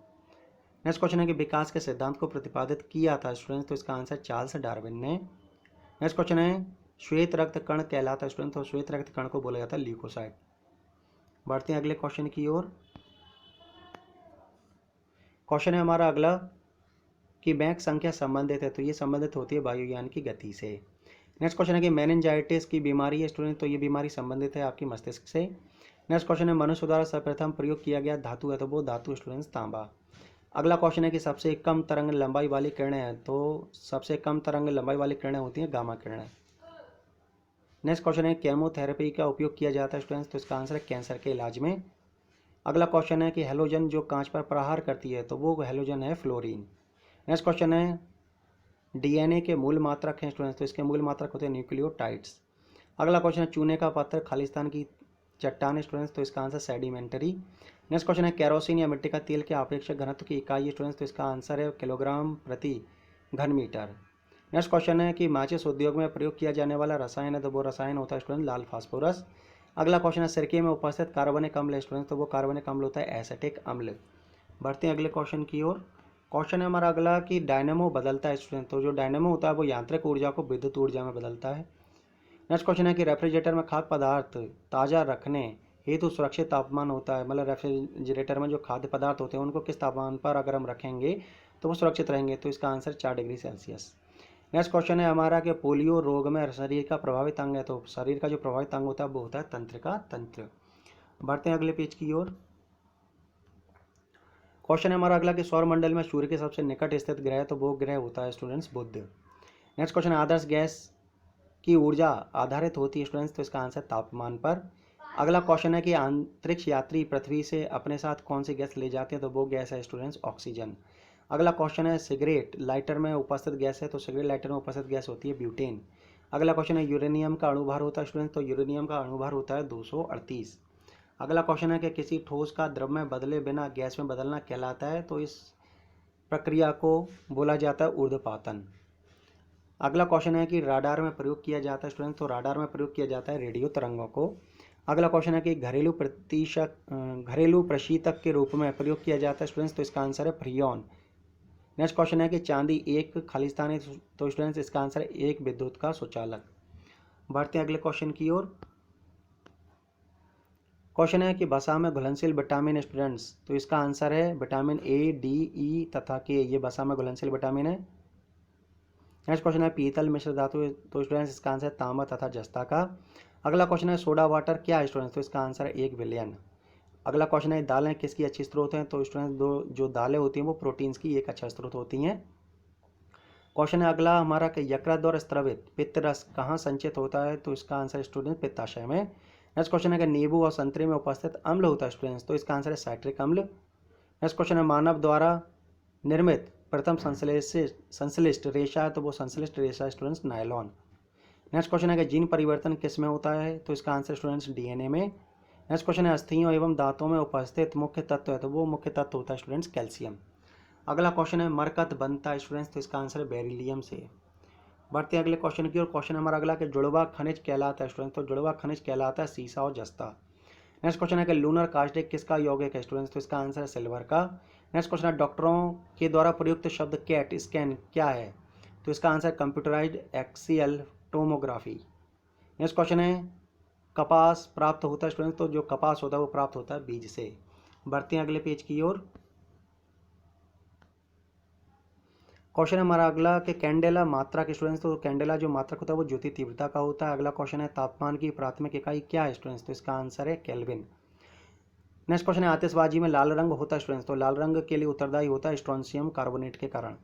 नेक्स्ट क्वेश्चन है कि विकास के सिद्धांत को प्रतिपादित किया था स्टूडेंट्स, तो इसका आंसर चार्ल्स डार्विन ने। नेक्स्ट क्वेश्चन है श्वेत रक्त कण कहलाता है स्टूडेंट, तो श्वेत रक्त कण को बोला जाता है ल्यूकोसाइट। बढ़ते हैं अगले क्वेश्चन की ओर। क्वेश्चन है हमारा अगला कि बैंक संख्या संबंधित है, तो ये संबंधित होती है वायुयान की गति से। नेक्स्ट क्वेश्चन है कि मेनिंजाइटिस की बीमारी है स्टूडेंट, तो ये बीमारी संबंधित है आपकी मस्तिष्क से। नेक्स्ट क्वेश्चन है मनुष्य द्वारा सर्वप्रथम प्रयोग किया गया धातु है, तो वो धातु स्टूडेंट्स तांबा। अगला क्वेश्चन है कि सबसे कम तरंग लंबाई वाली किरणें हैं, तो सबसे कम तरंग लंबाई वाली किरणें होती हैं गामा किरणें। नेक्स्ट क्वेश्चन है केमोथेरेपी का उपयोग किया जाता है स्टूडेंट्स, तो इसका आंसर है कैंसर के इलाज में। अगला क्वेश्चन है कि हेलोजन जो कांच पर प्रहार करती है, तो वो हेलोजन है फ्लोरीन। नेक्स्ट क्वेश्चन है डीएनए के मूल मात्रक हैं स्टूडेंट्स, तो इसके मूल मात्रक होते हैं न्यूक्लियोटाइड्स। अगला क्वेश्चन है चूने का पत्थर खालिस्तान की चट्टान स्टूडेंट्स, तो इसका आंसर सेडिमेंटरी। नेक्स्ट क्वेश्चन है केरोसिन या मिट्टी का तेल के अपेक्षक घनत्व की इकाई स्टूडेंट्स, तो इसका आंसर है किलोग्राम प्रति घन मीटर। नेक्स्ट क्वेश्चन है कि माचिस उद्योग में प्रयोग किया जाने वाला रसायन है, तो वो रसायन होता है स्टूडेंट लाल फास्फोरस। अगला क्वेश्चन है सिरके में उपस्थित कार्बनिक अम्ल स्टूडेंट, तो वो कार्बनिक अम्ल होता है एसिटिक अम्ल। बढ़ते हैं अगले क्वेश्चन की ओर। क्वेश्चन है हमारा अगला कि डायनेमो बदलता है स्टूडेंट, तो जो डायनेमो होता है वो यांत्रिक ऊर्जा को विद्युत ऊर्जा में बदलता है। नेक्स्ट क्वेश्चन है कि रेफ्रिजरेटर में खाद्य पदार्थ ताज़ा रखने हेतु सुरक्षित तापमान होता है, मतलब रेफ्रिजरेटर में जो खाद्य पदार्थ होते हैं उनको किस तापमान पर अगर हम रखेंगे तो वो सुरक्षित रहेंगे, तो इसका answer 4 degree Celsius. Next question है हमारा कि पोलियो रोग में शरीर का प्रभावित अंग है, तो शरीर का जो प्रभावित अंग होता है वो होता है तंत्रिका तंत्र। बढ़ते हैं अगले पेज की ओर। क्वेश्चन है हमारा अगला कि सौरमंडल में सूर्य के सबसे निकट स्थित ग्रह, तो वो ग्रह होता है स्टूडेंट्स बुध। नेक्स्ट क्वेश्चन आदर्श गैस की ऊर्जा आधारित होती है स्टूडेंट्स, तो इसका आंसर तापमान पर। अगला क्वेश्चन है कि अंतरिक्ष यात्री पृथ्वी से अपने साथ कौन सी गैस ले जाते हैं, तो वो गैस है स्टूडेंट्स ऑक्सीजन। अगला क्वेश्चन है सिगरेट लाइटर में उपस्थित गैस है, तो सिगरेट लाइटर में उपस्थित गैस होती है ब्यूटेन। अगला क्वेश्चन है यूरेनियम का अणुभार होता है स्टूडेंट्स, तो यूरेनियम का अणुभार होता है 238। अगला क्वेश्चन है कि किसी ठोस का द्रव में बदले बिना गैस में बदलना कहलाता है, तो इस प्रक्रिया को बोला जाता है ऊर्ध्वपातन। अगला क्वेश्चन है कि राडार में प्रयोग किया जाता है स्टूडेंट, तो राडार में प्रयोग किया जाता है रेडियो तरंगों को। अगला क्वेश्चन है कि घरेलू प्रशीतक के रूप में प्रयोग किया जाता है स्टूडेंट्स, तो इसका आंसर है फ्रियोन। नेक्स्ट क्वेश्चन है कि चांदी एक खालिस्तानी, तो स्टूडेंट्स इसका आंसर है एक विद्युत का सुचालक। बढ़ते हैं अगले क्वेश्चन की ओर। क्वेश्चन है कि वसा में घुलनशील विटामिन स्टूडेंट्स, तो इसका आंसर है विटामिन ए, डी, ई तथा के, ये वसा में घुलनशील विटामिन है। नेक्स्ट क्वेश्चन है पीतल मिश्र धातु, तो स्टूडेंट्स इसका आंसर है तांबा तथा जस्ता का। अगला क्वेश्चन है सोडा वाटर क्या है स्टूडेंट्स, तो इसका आंसर है 1 बिलियन। अगला क्वेश्चन है दालें किसकी अच्छी स्रोत हैं, तो स्टूडेंट्स जो दालें होती हैं वो प्रोटीन्स की एक अच्छा स्रोत होती हैं। क्वेश्चन है अगला हमारा कि यकृत और स्त्रवित पित्त रस कहाँ संचित होता है, तो इसका आंसर स्टूडेंट पित्ताशय में। नेक्स्ट क्वेश्चन है कि नींबू और संतरे में उपस्थित अम्ल होता है स्टूडेंट्स, तो इसका आंसर है साइट्रिक अम्ल। नेक्स्ट क्वेश्चन है मानव द्वारा निर्मित प्रथम संश्लिष्ट रेशा है, तो वो संश्लिष्ट रेशा स्टूडेंट्स नायलॉन। नेक्स्ट क्वेश्चन है कि जीन परिवर्तन किस में होता है, तो इसका आंसर स्टूडेंट्स डीएनए में। नेक्स्ट क्वेश्चन है अस्थियों एवं दांतों में उपस्थित मुख्य तत्व है, तो वो मुख्य तत्व होता है स्टूडेंट्स कैल्शियम। अगला क्वेश्चन है मरकत बनता है स्टूडेंट्स, तो इसका आंसर है बेरिलियम से। बढ़ते हैं अगले क्वेश्चन की और क्वेश्चन हमारा अगला कि जुड़वा खनिज कहलाता है स्टूडेंट्स, तो जुड़वा खनिज कहलाता है सीसा और जस्ता। नेक्स्ट क्वेश्चन है कि लूनर कास्टिक किसका यौगिक है स्टूडेंट्स, तो इसका आंसर है सिल्वर का। नेक्स्ट क्वेश्चन है डॉक्टरों के द्वारा प्रयुक्त शब्द कैट स्कैन क्या है, तो इसका answer computerised axial tomography. Next question है कपास प्राप्त होता है स्टूडेंट्स, तो जो कपास होता है वो प्राप्त होता है बीज से। बढ़ते हैं अगले पेज की ओर। क्वेश्चन है हमारा अगला कि कैंडेला मात्रा के स्टूडेंट्स, तो कैंडेला जो मात्रक होता है वो ज्योति तीव्रता का होता है। अगला क्वेश्चन है तापमान की प्राथमिक इकाई क्या है स्टूडेंट्स, तो इसका आंसर है केल्विन। नेक्स्ट क्वेश्चन है आतिशबाजी में लाल रंग होता है स्टूडेंट्स, तो लाल रंग के लिए उत्तरदायी होता है स्ट्रोंशियम कार्बोनेट के कारण।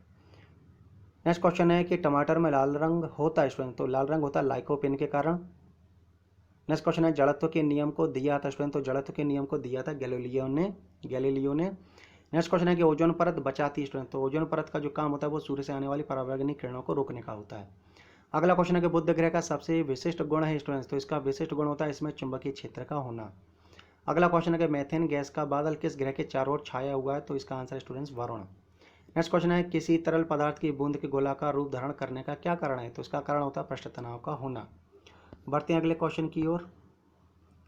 नेक्स्ट क्वेश्चन है कि टमाटर में लाल रंग होता है स्टूडेंट, तो लाल रंग होता है लाइकोपिन के कारण। नेक्स्ट क्वेश्चन है जड़त्व के नियम को दिया था स्टूडेंट, तो जड़त्व के नियम को दिया था गैलीलियो ने। नेक्स्ट क्वेश्चन है कि ओजोन परत बचाती है स्टूडेंट, तो ओजोन परत का जो काम होता है वो सूर्य से आने वाली पराबैंगनी किरणों को रोकने का होता है। अगला क्वेश्चन है कि बुध ग्रह का सबसे विशिष्ट गुण है स्टूडेंट्स, तो इसका विशिष्ट गुण होता है इसमें चुंबकीय क्षेत्र का होना। अगला क्वेश्चन है कि मेथेन गैस का बादल किस ग्रह के चारों ओर छाया हुआ है, तो इसका आंसर है स्टूडेंट्स वरुण। नेक्स्ट क्वेश्चन है किसी तरल पदार्थ की बूंद के गोलाकार रूप धारण करने का क्या कारण है, तो इसका कारण होता है पृष्ठ तनाव का होना। बढ़ते हैं अगले क्वेश्चन की ओर।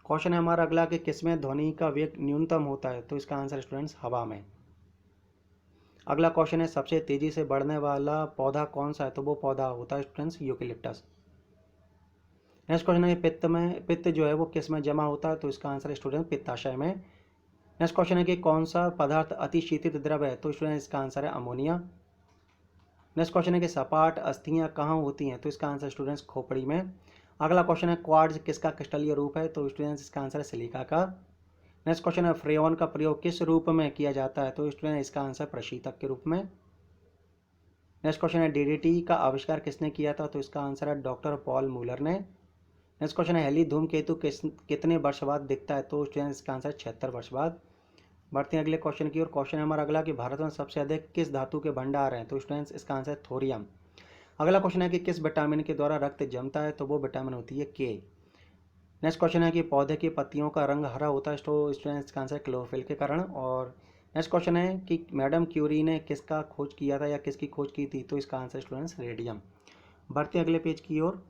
क्वेश्चन है हमारा अगला कि किसमें ध्वनि का वेग न्यूनतम होता है, तो इसका आंसर स्टूडेंट्स हवा में। अगला क्वेश्चन है सबसे तेजी से बढ़ने वाला पौधा कौन सा है, तो वो पौधा होता है स्टूडेंट्स यूकेलिप्टस। नेक्स्ट क्वेश्चन है पित्त जो है वो किस में जमा होता है, तो इसका आंसर है स्टूडेंट पित्ताशय में। नेक्स्ट क्वेश्चन है कि कौन सा पदार्थ अतिशीतित द्रव है, तो स्टूडेंट इसका आंसर है अमोनिया। नेक्स्ट क्वेश्चन है कि सपाट अस्थियां कहाँ होती हैं, तो इसका आंसर स्टूडेंट्स खोपड़ी में। अगला क्वेश्चन है क्वार्ट्ज किसका क्रिस्टलीय रूप है, तो स्टूडेंट्स इसका आंसर है सिलिका का। नेक्स्ट क्वेश्चन है फ्रेयॉन का प्रयोग किस रूप में किया जाता है, तो स्टूडेंट इसका आंसर प्रशीतक के रूप में। नेक्स्ट क्वेश्चन है डीडीटी का आविष्कार किसने किया था, तो इसका आंसर है डॉक्टर पॉल मूलर ने। नेक्स्ट क्वेश्चन है हेली धूमकेतु कितने वर्ष बाद दिखता है, तो स्टूडेंट इसका आंसर 76 वर्ष बाद। बढ़ते हैं अगले क्वेश्चन की ओर। क्वेश्चन है हमारा अगला कि भारत में सबसे अधिक किस धातु के भंडार हैं, तो स्टूडेंट्स इसका आंसर है थोरियम। अगला क्वेश्चन है कि किस विटामिन के द्वारा रक्त जमता है, तो वो विटामिन होती है के। नेक्स्ट क्वेश्चन है कि पौधे की पत्तियों का रंग हरा होता है, तो स्टूडेंट्स इसका आंसर क्लोरोफिल के कारण। और नेक्स्ट क्वेश्चन है कि मैडम क्यूरी ने किसका खोज किया था या किसकी खोज की थी, तो इसका आंसर स्टूडेंट्स रेडियम। बढ़ते हैं अगले पेज की ओर।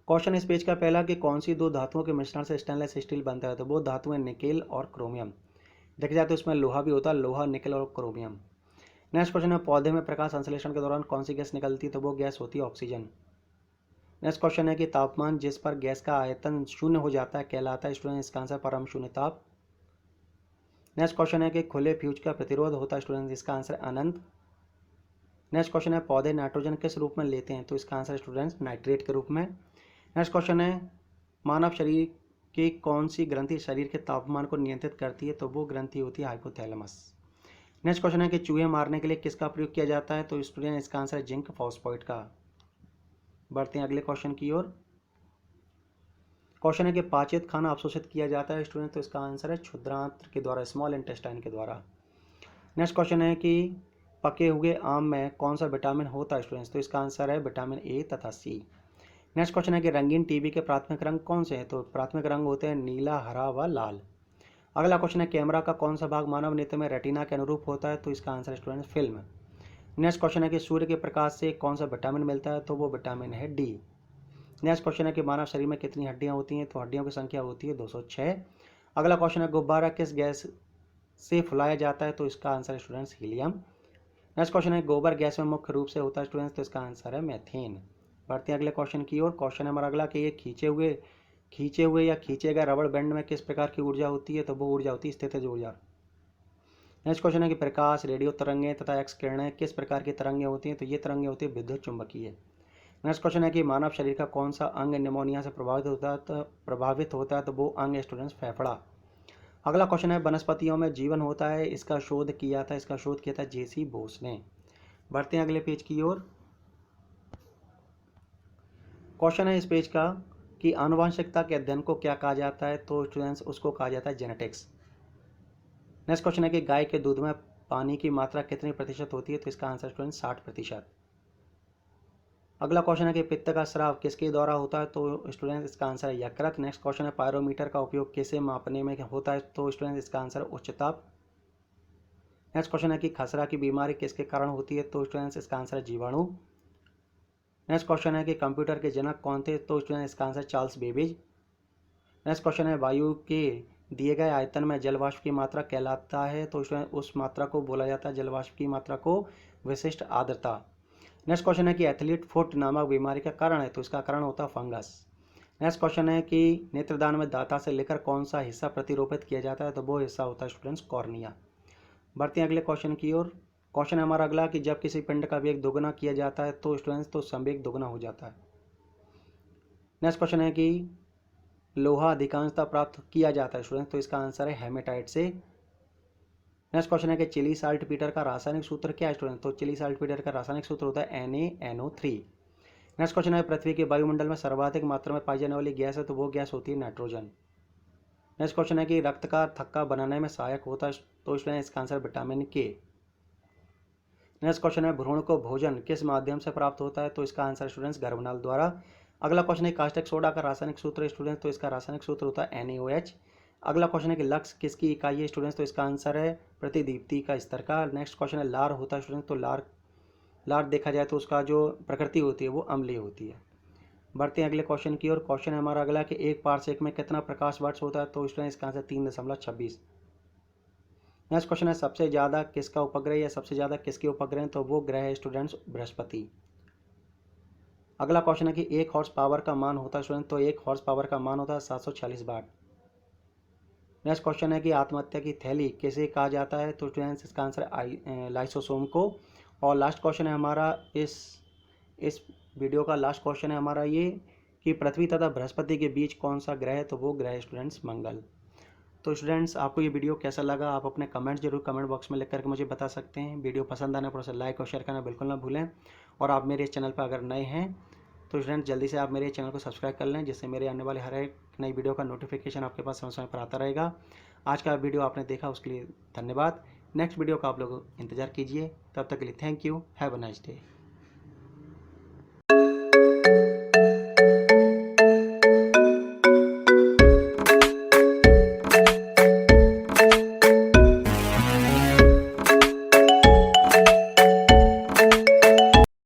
क्वेश्चन इस पेज का पहला कि कौन सी दो धातुओं के मिश्रण से स्टेनलेस स्टील बनता है, तो वो धातुएं निकेल और क्रोमियम। देखा जाए तो इसमें लोहा भी होता है, लोहा निकेल और क्रोमियम। नेक्स्ट क्वेश्चन है पौधे में प्रकाश संश्लेषण के दौरान कौन सी गैस निकलती है, तो वो गैस होती है ऑक्सीजन। नेक्स्ट क्वेश्चन है कि तापमान जिस पर गैस का आयतन शून्य हो जाता है कहलाता है स्टूडेंट इसका आंसर परम शून्य ताप। नेक्स्ट क्वेश्चन है कि खुले फ्यूज का प्रतिरोध होता है स्टूडेंट इसका आंसर अनंत। नेक्स्ट क्वेश्चन है पौधे नाइट्रोजन किस रूप में लेते हैं, तो इसका आंसर स्टूडेंट्स नाइट्रेट के रूप में। नेक्स्ट क्वेश्चन है मानव शरीर की कौन सी ग्रंथि शरीर के तापमान को नियंत्रित करती है, तो वो ग्रंथि होती है हाइपोथैलेमस। नेक्स्ट क्वेश्चन है कि चूहे मारने के लिए किसका प्रयोग किया जाता है, तो स्टूडेंट इसका आंसर है जिंक फॉस्फेट का। बढ़ते हैं अगले क्वेश्चन की ओर। क्वेश्चन है कि पाचित खाना अवशोषित किया जाता है स्टूडेंट, तो इसका आंसर है क्षुद्रांत्र के द्वारा, स्मॉल इंटेस्टाइन के द्वारा। नेक्स्ट क्वेश्चन है कि पके हुए आम में कौन सा विटामिन होता है स्टूडेंट्स, तो इसका आंसर है विटामिन ए तथा सी। नेक्स्ट क्वेश्चन है कि रंगीन टीवी के प्राथमिक रंग कौन से हैं, तो प्राथमिक रंग होते हैं नीला, हरा व लाल। अगला क्वेश्चन है कैमरा का कौन सा भाग मानव नेत्र में रेटिना के अनुरूप होता है, तो इसका answer student film. Next question है कि सूर्य के प्रकाश से कौन सा विटामिन मिलता है, तो वो विटामिन है डी। नेक्स्ट क्वेश्चन है कि मानव शरीर में कितनी हड्डियां होती हैं, तो हड्डियों की संख्या होती है 206। अगला क्वेश्चन है गुब्बारा किस गैस से फुलाया जाता है, तो इसका answer students helium. Next question है गोबर गैस में मुख्य रूप से होता है स्टूडेंट्स, तो इसका आंसर है मीथेन। बढ़ते हैं अगले क्वेश्चन की ओर। क्वेश्चन है हमारा अगला कि ये खींचे हुए या खींचे गए रबड़ बैंड में किस प्रकार की ऊर्जा होती है, तो वो ऊर्जा होती है स्थितिज ऊर्जा। नेक्स्ट क्वेश्चन है कि प्रकाश, रेडियो तरंगें तथा एक्स किरणें किस प्रकार की तरंगें होती हैं, तो ये तरंगें होती है विद्युत चुंबकीय। नेक्स्ट क्वेश्चन है कि मानव शरीर का कौन सा अंग निमोनिया से प्रभावित होता है, तो वो अंग स्टूडेंट्स फेफड़ा। अगला क्वेश्चन है वनस्पतियों में जीवन होता है, इसका शोध किया था जेसी बोस ने। बढ़ते हैं अगले पेज की ओर। क्वेश्चन है इस पेज का कि आनुवंशिकता के अध्ययन को क्या कहा जाता है, तो स्टूडेंट्स उसको कहा जाता है जेनेटिक्स। नेक्स्ट क्वेश्चन है कि गाय के दूध में पानी की मात्रा कितनी प्रतिशत होती है, तो इसका आंसर स्टूडेंट्स 60%। अगला क्वेश्चन है कि पित्त का स्राव किसके द्वारा होता है, तो स्टूडेंट इसका आंसर है यकृत। नेक्स्ट क्वेश्चन है पायरोमीटर का उपयोग किसे मापने में होता है, तो स्टूडेंट इसका आंसर उच्च ताप। नेक्स्ट क्वेश्चन है कि खसरा की बीमारी किसके कारण होती है, तो स्टूडेंट्स इसका आंसर है जीवाणु। नेक्स्ट क्वेश्चन है कि कंप्यूटर के जनक कौन थे, तो स्टूडेंट इसका answer Charles Babbage. Next question है वायु के दिए गए आयतन में जलवाष्प की मात्रा कहलाता है, तो स्टूडेंट उस मात्रा को बोला जाता है, जलवाष्प की मात्रा को विशिष्ट आर्द्रता। नेक्स्ट क्वेश्चन है कि एथलीट फुट नामक बीमारी का कारण है, तो इसका कारण होता है फंगस। नेक्स्ट क्वेश्चन है कि नेत्रदान में दाता से लेकर कौन सा हिस्सा प्रतिरोपित किया जाता है, तो वो हिस्सा होता है स्टूडेंट्स कॉर्निया। बढ़ते हैं अगले क्वेश्चन की ओर। क्वेश्चन है हमारा अगला कि जब किसी पिंड का वेग दोगुना किया जाता है, तो स्टूडेंट्स तो संवेग दोगुना हो जाता है। नेक्स्ट क्वेश्चन है कि लोहा अधिकांशतः प्राप्त किया जाता है स्टूडेंट्स, तो इसका आंसर है हेमेटाइट से। नेक्स्ट क्वेश्चन है कि चिली साल्ट पीटर का रासायनिक सूत्र क्या है स्टूडेंट, तो चिली साल्ट पीटर का रासायनिक सूत्र होता है NaNO3। नेक्स्ट क्वेश्चन है पृथ्वी के वायुमंडल में सर्वाधिक मात्रा में पाई जाने वाली गैस है, तो वो गैस होती है नाइट्रोजन। नेक्स्ट क्वेश्चन है कि रक्त का थक्का बनाने में सहायक होता है, तो स्टूडेंट इसका आंसर विटामिन के। नेक्स्ट क्वेश्चन है भ्रूण को भोजन किस माध्यम से प्राप्त होता है, तो इसका आंसर स्टूडेंट्स गर्भनाल द्वारा। अगला क्वेश्चन है कास्टिक सोडा का रासायनिक सूत्र स्टूडेंट्स, तो इसका रासायनिक सूत्र होता है NaOH। अगला क्वेश्चन है कि लक्स किसकी इकाई है स्टूडेंट्स, तो इसका आंसर है प्रतिदीप्ति का स्तर का। नेक्स्ट क्वेश्चन है लार होता है स्टूडेंट्स, तो लार देखा जाए तो उसका जो प्रकृति होती है वो अम्लीय होती है। बढ़ते हैं अगले क्वेश्चन की ओर। क्वेश्चन है हमारा अगला कि एक पारसेक में कितना प्रकाश वर्ष होता है, तो स्टूडेंट इसका आंसर 3.26। नेक्स्ट क्वेश्चन है सबसे ज़्यादा किसका उपग्रह या सबसे ज़्यादा किसके उपग्रह, तो वो ग्रह है स्टूडेंट्स बृहस्पति। अगला क्वेश्चन है कि एक हॉर्स पावर का मान होता है स्टूडेंट, तो एक हॉर्स पावर का मान होता है 746 वाट। नेक्स्ट क्वेश्चन है कि आत्महत्या की थैली किसे कहा जाता है, तो स्टूडेंट्स इसका आंसर है लाइसोसोम को। और लास्ट क्वेश्चन है हमारा इस वीडियो का लास्ट क्वेश्चन है हमारा ये कि पृथ्वी तथा बृहस्पति के बीच कौन सा ग्रह है, तो वो ग्रह है स्टूडेंट्स मंगल। तो स्टूडेंट्स आपको ये वीडियो कैसा लगा, आप अपने कमेंट जरूर कमेंट बॉक्स में लिख करके मुझे बता सकते हैं। वीडियो पसंद आने पर उसे लाइक और शेयर करना बिल्कुल ना भूलें। और आप मेरे चैनल पर अगर नए हैं तो स्टूडेंट जल्दी से आप मेरे चैनल को सब्सक्राइब कर लें, जिससे मेरे आने वाले हर एक नई वीडियो का नोटिफिकेशन आपके पास समय समय पर आता रहेगा। आज का वीडियो आपने देखा उसके लिए धन्यवाद। नेक्स्ट वीडियो का आप लोग इंतजार कीजिए। तब तक के लिए thank you, have a nice day.